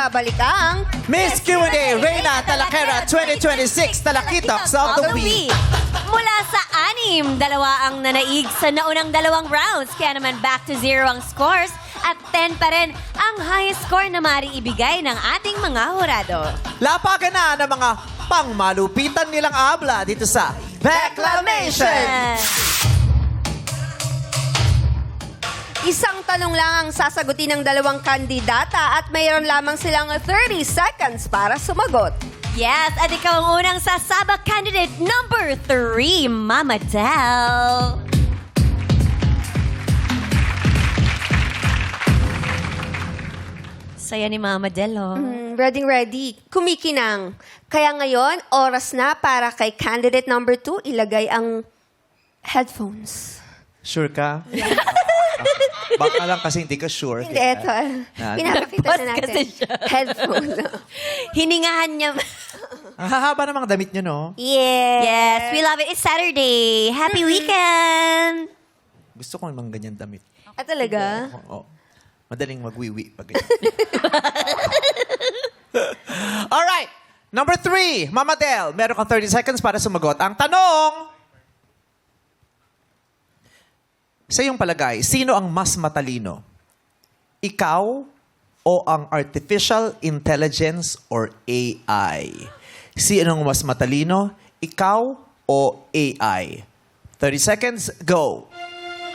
nagbabalik ang Miss Q&A, Reyna Talakera 2026 Talakitoks of the Week. Mula sa 6, 2 ang nanaig sa naunang 2 rounds. Kaya naman back to 0 ang scores. At 10 pa rin ang highest score na maaaring ibigay ng ating mga hurado. Lapagan na ng mga pangmalupitan nilang abla dito sa Declamation. Isang tanong lang ang sasagutin ng dalawang kandidata at mayroon lamang silang 30 seconds para sumagot. Yes, at ikaw ang unang sasabak candidate number 3, Mama Del. Saya ni Mama Del, oh. Ready. Kumikinang. Kaya ngayon, oras na para kay candidate number 2 ilagay ang headphones. Sure ka? Baka lang kasi hindi ka sure. Hindi, eto. Pinapakita na Nagpause kasi natin. siya. Headphones. Hiningahan niya. Ang hahaba namang damit nyo, no? Yes, we love it. It's Saturday. Happy weekend. Gusto ko namang ganyan damit. Ah, talaga? Oo. Madaling magwiwi pag ganyan. Alright. Number 3, Mama Del. Meron kang 30 seconds para sumagot. Ang tanong, sa iyong palagay, sino ang mas matalino? Ikaw o ang artificial intelligence or AI? Sino ang mas matalino? Ikaw o AI? 30 seconds, go!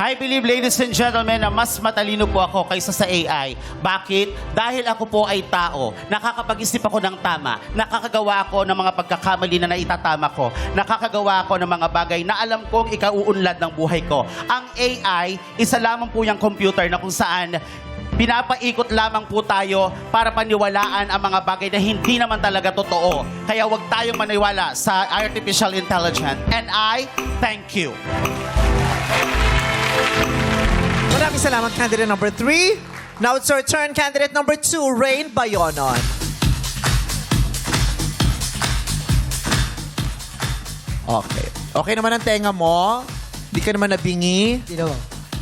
I believe, ladies and gentlemen, na mas matalino po ako kaysa sa AI. Bakit? Dahil ako po ay tao. Nakakapag-isip ako ng tama. Nakakagawa ako ng mga pagkakamali na naitatama ko. Nakakagawa ako ng mga bagay na alam kong ikauunlad ng buhay ko. Ang AI, isa lamang po yung computer na kung saan pinapaikot lamang po tayo para paniwalaan ang mga bagay na hindi naman talaga totoo. Kaya huwag tayong maniwala sa artificial intelligence. And I thank you. Maraming salamat, candidate number 3. Now it's your turn, candidate number 2, Rain Bayonon. Okay. Okay naman ang tenga mo. Di ka naman nabingi. Sino?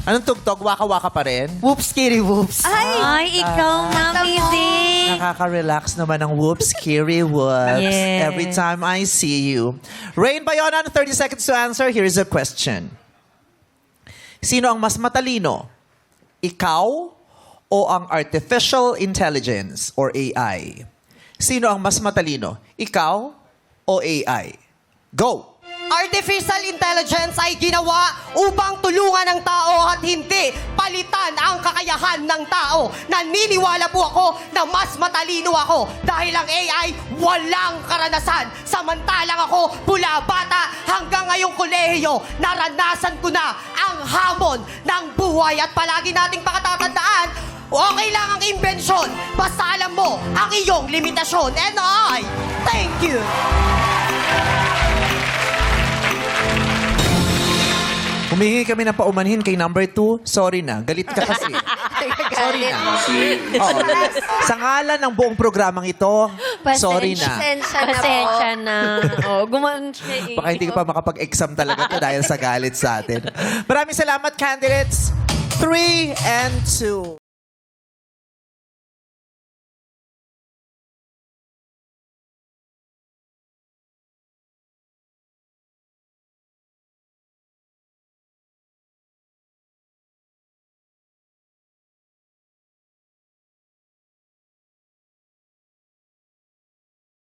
Anong tugtog? Waka-waka pa rin? Whoops, kitty, whoops. Ay, ikaw, Mami Zing. Nakaka-relax naman ang whoops, Kiri whoops. Yes. Every time I see you. Rain Bayonon, 30 seconds to answer. Here's a question. Sino ang mas matalino? Ikaw o ang artificial intelligence or AI? Sino ang mas matalino? Ikaw o AI? Go! Artificial intelligence ay ginawa upang tulungan ang tao at hindi palitan ang kakayahan ng tao. Naniniwala po ako na mas matalino ako dahil ang AI walang karanasan. Samantalang ako, mula bata hanggang ngayong kolehiyo, naranasan ko na ang hamon ng buhay at palagi nating pakatatandaan, okay lang ang imbensyon, basta alam mo ang iyong limitasyon. And I thank you. Humingi kami ng paumanhin kay number 2. Sorry na. Galit ka kasi. Sorry na. Oo. Sa ngalan ng buong programang ito, sorry na. Pasensya na. Oh, gumanon siya. Baka hindi ka pa makapag-exam talaga to dahil sa galit sa atin. Maraming salamat, candidates 3 and 2.